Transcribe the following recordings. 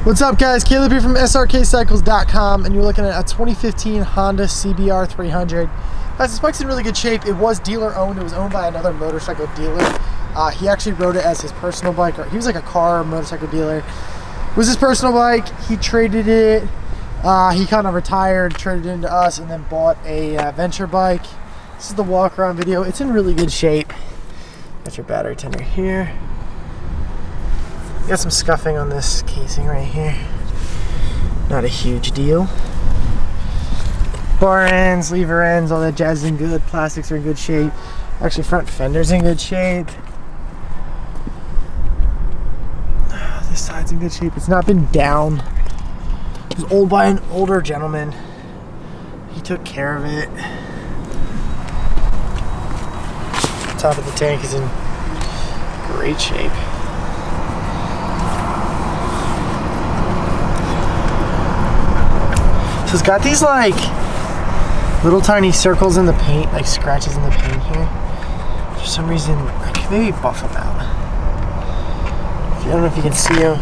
What's up guys, Caleb here from Srkcycles.com, and you're looking at a 2015 Honda CBR300. Guys, this bike's in really good shape. It was dealer owned. It was owned by another motorcycle dealer. He actually rode it as his personal bike, or he was like a car or motorcycle dealer. It was his personal bike. He traded it. He kind of retired, traded it into us, and then bought a venture bike. This is the walk around video. It's in really good shape. Got your battery tender here. Got some scuffing on this casing right here. Not a huge deal. Bar ends, lever ends, all that jazz is in good. Plastics are in good shape. Actually, front fender's in good shape. This side's in good shape. It's not been down. It was owned by an older gentleman. He took care of it. The top of the tank is in great shape. So it's got these like little tiny circles in the paint, like scratches in the paint here. For some reason, I can maybe buff them out. I don't know if you can see them.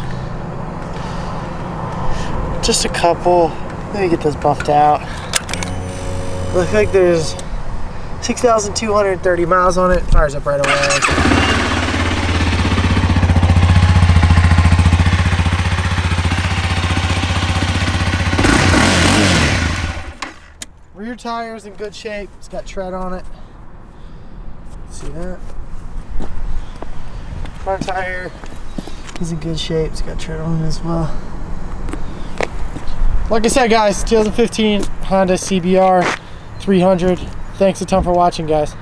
Just a couple. Maybe get those buffed out. Looks like there's 6,230 miles on it. Fires up right away. Rear tire's in good shape. It's got tread on it. See that? Front tire is in good shape. It's got tread on it as well. Like I said, guys, 2015 Honda CBR 300. Thanks a ton for watching, guys.